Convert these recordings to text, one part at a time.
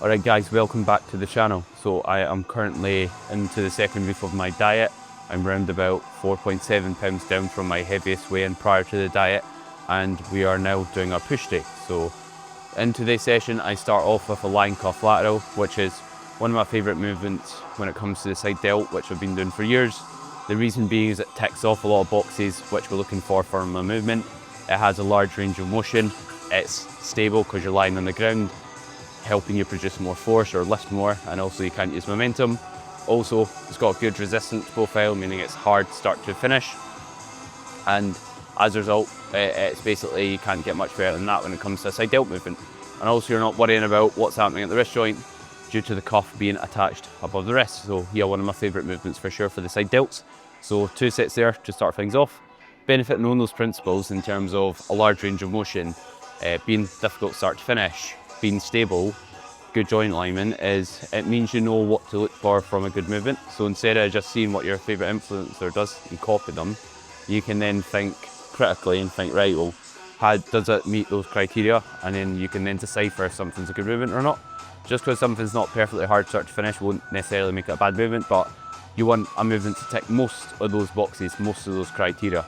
Alright guys, welcome back to the channel. So I am currently into the second week of my diet. I'm around about 4.7 pounds down from my heaviest weigh-in prior to the diet, and we are now doing our push day. So in today's session I start off with a lying cuff lateral, which is one of my favourite movements when it comes to the side delt, which I've been doing for years. The reason being is it ticks off a lot of boxes which we're looking for my movement. It has a large range of motion, it's stable because you're lying on the ground, helping you produce more force or lift more, and also you can't use momentum. Also, it's got a good resistance profile, meaning it's hard start to finish, and as a result, it's basically, you can't get much better than that when it comes to a side delt movement. And also you're not worrying about what's happening at the wrist joint due to the cuff being attached above the wrist. So yeah, one of my favourite movements for sure for the side delts. So 2 sets there to start things off. Benefit knowing those principles in terms of a large range of motion, being difficult start to finish, being stable, good joint alignment, is it means you know what to look for from a good movement. So instead of just seeing what your favourite influencer does and copy them, you can then think critically and think, right, well, how does it meet those criteria? And then you can then decipher if something's a good movement or not. Just because something's not perfectly hard start to finish won't necessarily make it a bad movement, but you want a movement to tick most of those boxes, most of those criteria.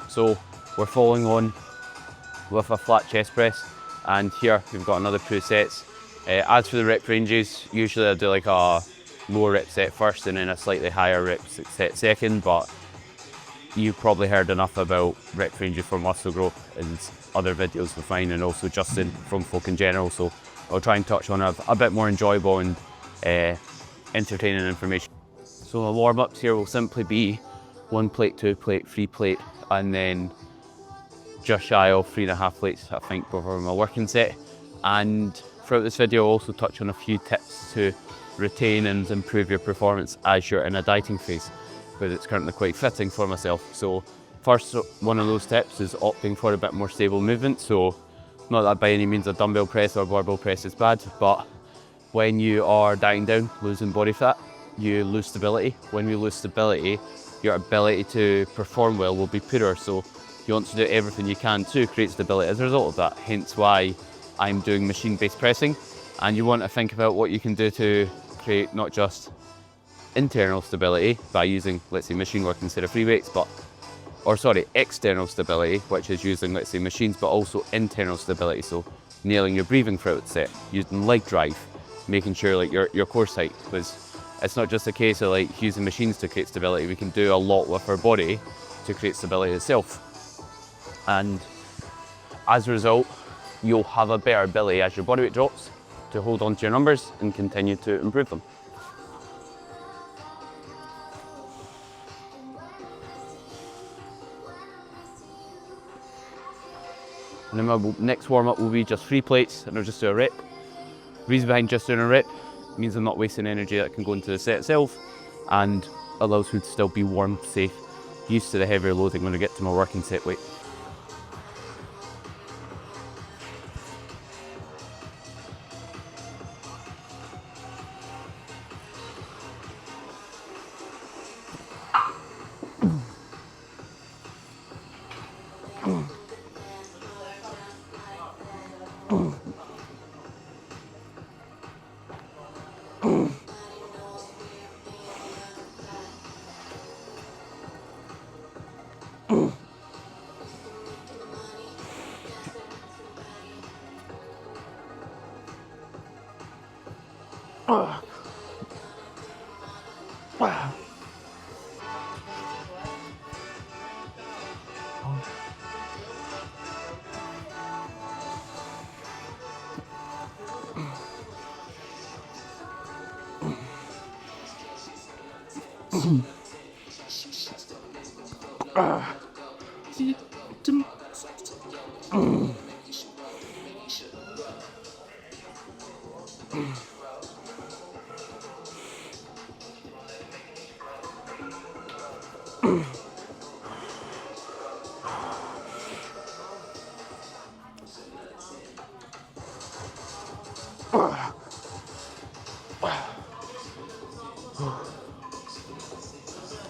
So we're following on with a flat chest press, and here we've got another 2 sets. As for the rep ranges, usually I do like a lower rep set first and then a slightly higher rep set second, but you've probably heard enough about rep ranges for muscle growth in other videos with mine and also Justin from Folk in general, so I'll try and touch on a bit more enjoyable and entertaining information. So the warm-ups here will simply be 1 plate, 2 plate, 3 plate, and then just shy of 3.5 plates, I think, before my working set. And throughout this video I'll also touch on a few tips to retain and improve your performance as you're in a dieting phase, because it's currently quite fitting for myself. So first one of those tips is opting for a bit more stable movement. So not that by any means a dumbbell press or barbell press is bad, but when you are dieting down, losing body fat, you lose stability. When we lose stability, your ability to perform well will be poorer. So you want to do everything you can to create stability as a result of that, hence why I'm doing machine-based pressing. And you want to think about what you can do to create not just internal stability by using, let's say, machine work instead of free weights, external stability, which is using, let's say, machines, but also internal stability. So nailing your breathing throughout the set, using leg drive, making sure like your core tight, because it's not just a case of like using machines to create stability. We can do a lot with our body to create stability itself. And as a result, you'll have a better ability as your body weight drops to hold on to your numbers and continue to improve them. And then my next warm-up will be just 3 plates, and I'll just do a rep. Reason behind just doing a rep means I'm not wasting energy that can go into the set itself, and allows me to still be warm, safe, used to the heavier loading when I get to my working set weight.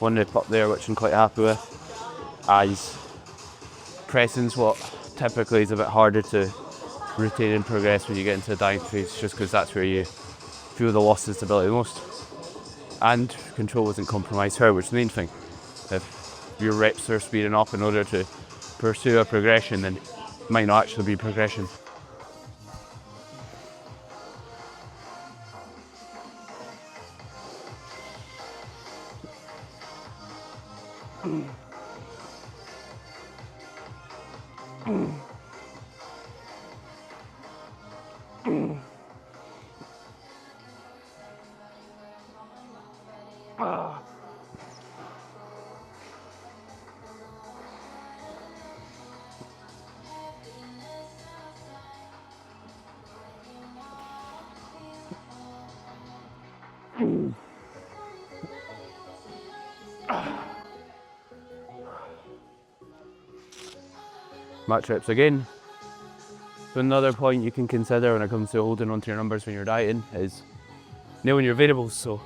One rep up there, which I'm quite happy with, as pressing's what typically is a bit harder to rotate and progress when you get into the dying phase, just because that's where you feel the loss of stability the most. And control wasn't compromised here, which is the main thing. If your reps are speeding up in order to pursue a progression, then it might not actually be progression. Max reps again. So another point you can consider when it comes to holding onto your numbers when you're dieting is nailing your variables. So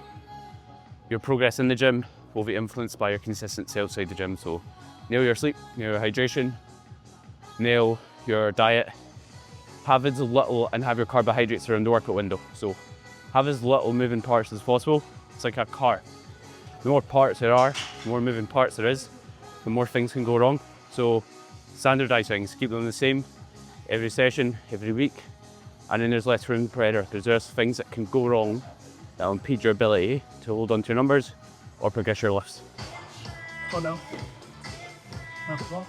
your progress in the gym will be influenced by your consistency outside the gym. So nail your sleep, nail your hydration, nail your diet. Have as little and have your carbohydrates around the workout window. So have as little moving parts as possible. It's like a car. The more parts there are, the more moving parts there is, the more things can go wrong. So standardize things, keep them the same every session, every week, and then there's less room for error. There's just things that can go wrong that will impede your ability to hold on to your numbers or progress your lifts. Oh no. No.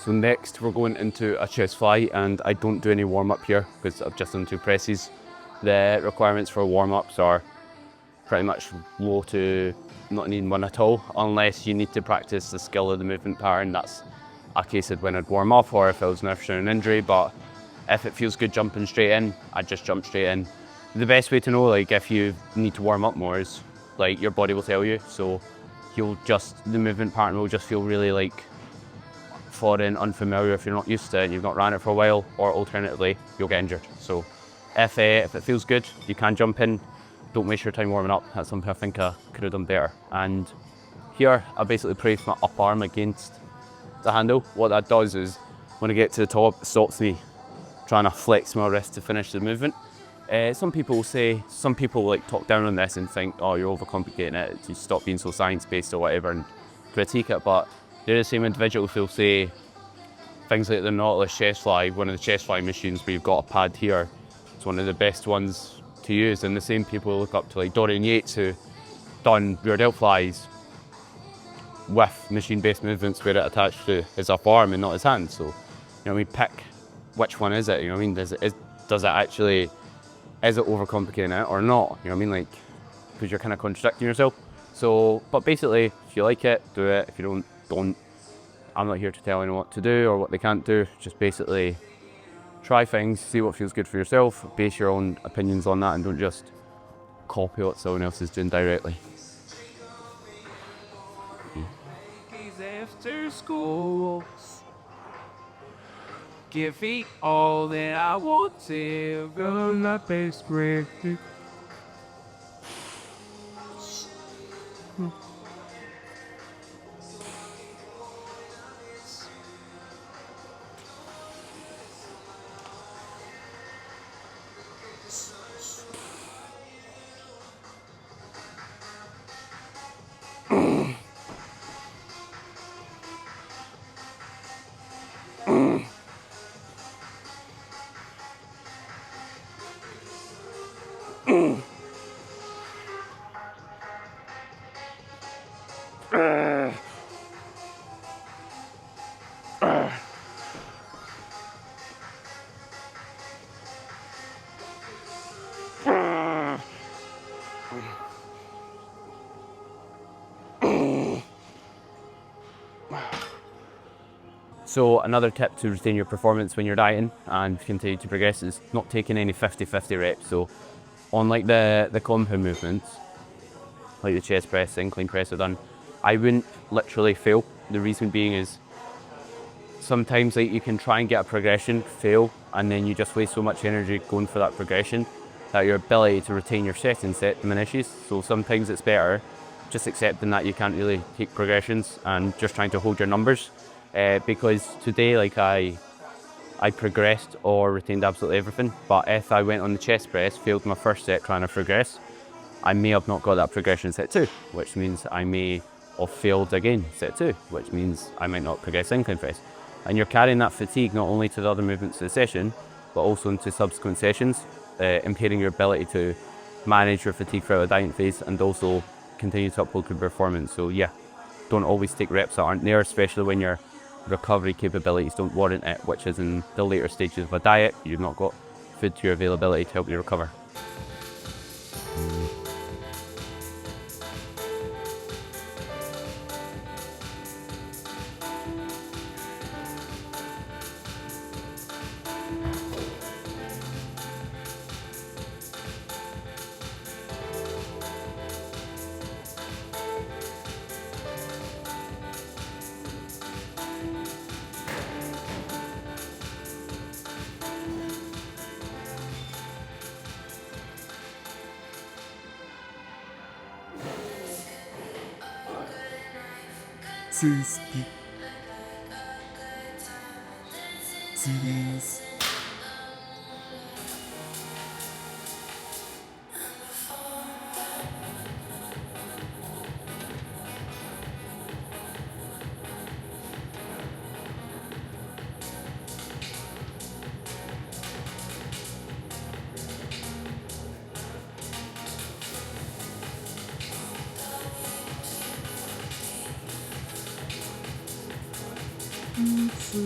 So next we're going into a chest fly, and I don't do any warm up here because I've just done 2 presses. The requirements for warm ups are pretty much low to not needing one at all, unless you need to practice the skill of the movement pattern. That's a case of when I'd warm up, or if I was nursing an injury. But if it feels good jumping straight in, I'd just jump straight in. The best way to know, like, if you need to warm up more is, like, your body will tell you. So the movement pattern will just feel really like foreign, unfamiliar if you're not used to it and you've not ran it for a while, or alternatively, you'll get injured. So if it feels good, you can jump in. Don't waste your time warming up. That's something I think I could have done better. And here, I basically brace my up arm against the handle. What that does is, when I get to the top, it stops me trying to flex my wrist to finish the movement. Some people like talk down on this and think, oh, you're overcomplicating it, you stop being so science-based or whatever, and critique it. But they're the same individuals who'll say things like the Nautilus chest fly, one of the chest fly machines where you've got a pad here. It's one of the best ones to use, and the same people look up to like Dorian Yates, who done rear delt flies with machine-based movements where it attached to his upper arm and not his hand. So, pick which one is it. Does it overcomplicating it or not? Like, because you're kind of contradicting yourself. So, but basically, if you like it, do it. If you don't. I'm not here to tell anyone what to do or what they can't do. Just basically try things, see what feels good for yourself, base your own opinions on that, and don't just copy what someone else is doing directly. After school, give me all that I want to go on my best friend. So another tip to retain your performance when you're dieting and continue to progress is not taking any 50-50 reps. So on like the compound movements, like the chest press, incline press I've done, I wouldn't literally fail. The reason being is sometimes like you can try and get a progression, fail, and then you just waste so much energy going for that progression that your ability to retain your second set diminishes. So sometimes it's better just accepting that you can't really take progressions and just trying to hold your numbers. Because today, like I progressed or retained absolutely everything, but if I went on the chest press, failed my first set trying to progress, I may have not got that progression set 2, which means I may have failed again set 2, which means I might not progress incline press. And you're carrying that fatigue not only to the other movements of the session, but also into subsequent sessions, impairing your ability to manage your fatigue throughout the dieting phase and also continue to uphold good performance. So yeah, don't always take reps that aren't there, especially when your recovery capabilities don't warrant it, which is in the later stages of a diet. You've not got food to your availability to help you recover. So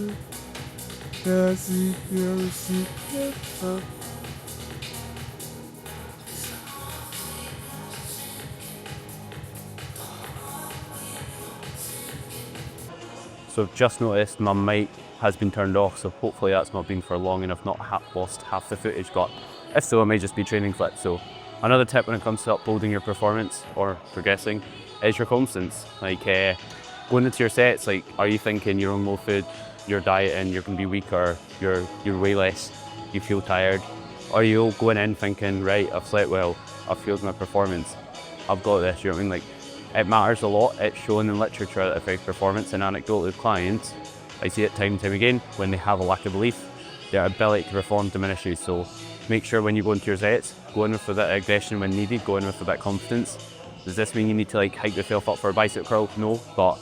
I've just noticed my mic has been turned off, so hopefully that's not been for long and I've not lost half the footage, but if so, it may just be training clips. So another tip when it comes to upholding your performance or progressing is your confidence. Like going into your sets, like are you thinking you're on low food, you're dieting, you're going to be weaker, you're way less, you feel tired? Or are you going in thinking, right, I've slept well, I've fueled my performance, I've got this, you know what I mean? Like, it matters a lot. It's shown in literature that affects performance, and anecdotally with clients, I see it time and time again, when they have a lack of belief, their ability to perform diminishes. So make sure when you go into your sets, go in with a bit of aggression when needed, go in with a bit of confidence. Does this mean you need to like hype yourself up for a bicep curl? No, but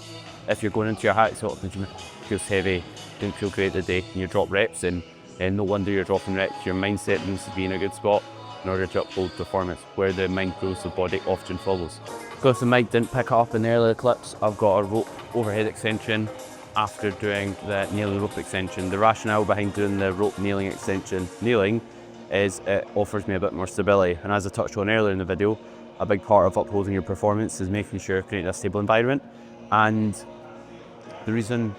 if you're going into your hack sort of feels heavy, didn't feel great today, and you drop reps, and no wonder you're dropping reps. Your mindset needs to be in a good spot in order to uphold performance. Where the mind goes, the body often follows. Because the mic didn't pick up in the earlier clips, I've got a rope overhead extension after doing the kneeling rope extension. The rationale behind doing the rope kneeling extension, is it offers me a bit more stability. And as I touched on earlier in the video, a big part of upholding your performance is making sure you're creating a stable environment. And the reason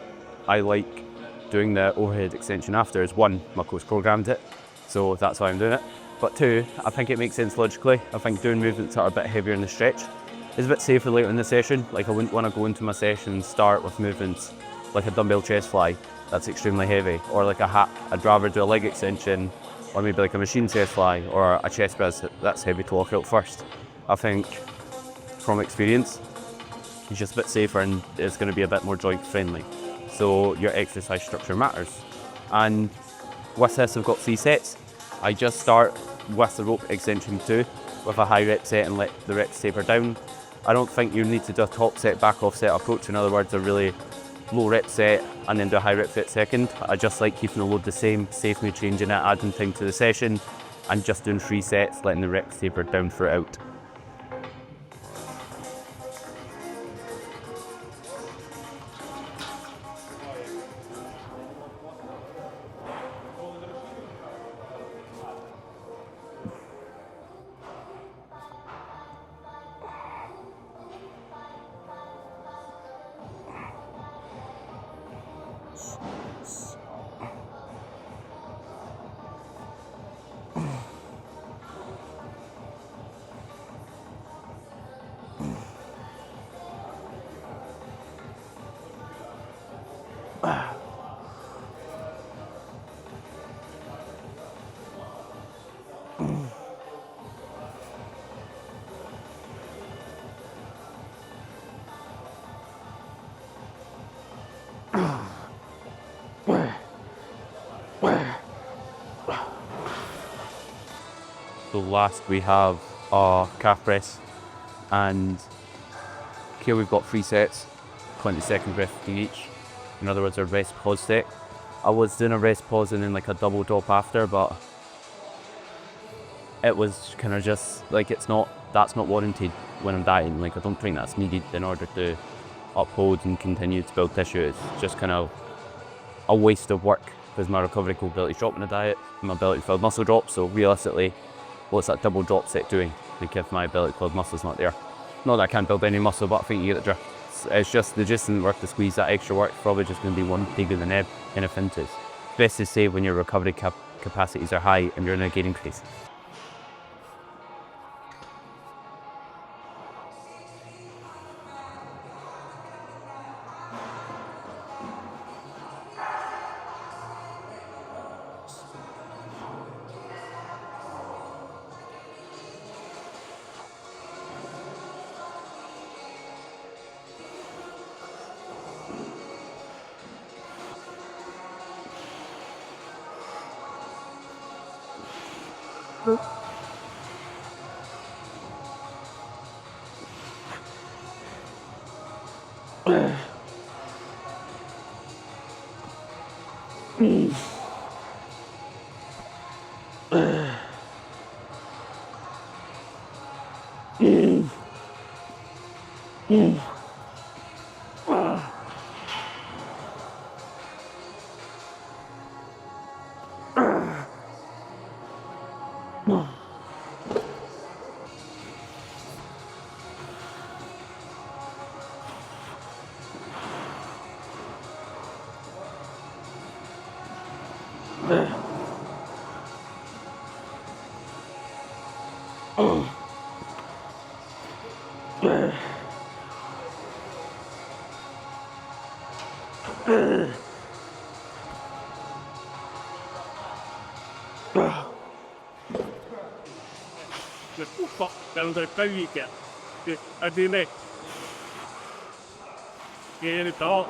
I like doing the overhead extension after is one, my coach programmed it, so that's why I'm doing it. But two, I think it makes sense logically. I think doing movements that are a bit heavier in the stretch is a bit safer later in the session. Like I wouldn't want to go into my session and start with movements like a dumbbell chest fly that's extremely heavy, or like a hack. I'd rather do a leg extension, or maybe like a machine chest fly, or a chest press that's heavy to lock out first. I think from experience, it's just a bit safer and it's going to be a bit more joint friendly. So your exercise structure matters. And with this, I've got 3 sets. I just start with the rope extension 2 with a high rep set and let the reps taper down. I don't think you need to do a top set, back off set approach. In other words, a really low rep set and then do a high rep set second. I just like keeping the load the same, safely changing it, adding time to the session, and just doing 3 sets, letting the reps taper down throughout. So last we have a calf press, and here we've got 3 sets, 20-second rest each. In other words, a rest pause set. I was doing a rest pause and then like a double drop after, but it was kind of just like that's not warranted when I'm dieting. Like I don't think that's needed in order to uphold and continue to build tissue. It's just kind of a waste of work because my recovery capability drop in a diet, my ability to build muscle drops. So realistically, what's that double drop set doing? Like if my ability to build muscle's not there. Not that I can't build any muscle, but I think you get the drift. It's just, it just isn't worth to squeeze that extra work. It's probably just going to be one dig in the neb in a fintus. Best to say when your recovery capacities are high and you're in a gaining phase. Đang tới cái gì kìa. Ở đây này. Kia đi to.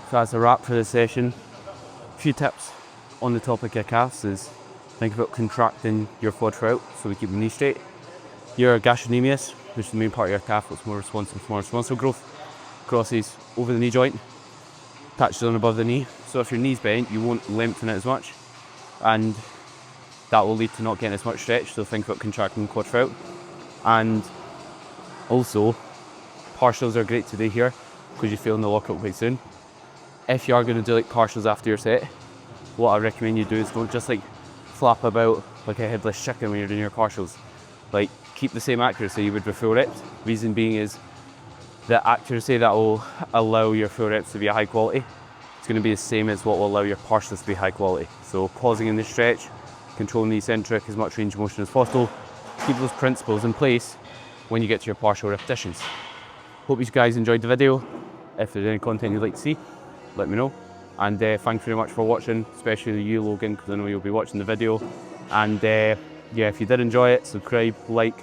So that's a wrap for this session. A few tips on the topic of calves is think about contracting your quad throughout so we keep the knee straight. Your gastrocnemius, which is the main part of your calf, what's more responsive growth, crosses over the knee joint, touches on above the knee. So if your knee's bent, you won't lengthen it as much, and that will lead to not getting as much stretch. So think about contracting the quad throughout. And also, partials are great to do here because you feel in the lockout quite soon. If you are going to do like partials after your set, what I recommend you do is don't just like flap about like a headless chicken when you're doing your partials. Like keep the same accuracy you would with full reps. Reason being is the accuracy that will allow your full reps to be high quality. It's going to be the same as what will allow your partials to be high quality. So pausing in the stretch, controlling the eccentric, as much range of motion as possible. Keep those principles in place when you get to your partial repetitions. Hope you guys enjoyed the video. If there's any content you'd like to see, let me know. And thanks very much for watching, especially you, Logan, because I know you'll be watching the video. And yeah, if you did enjoy it, subscribe, like,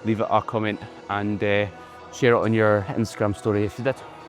leave it a comment, and share it on your Instagram story if you did.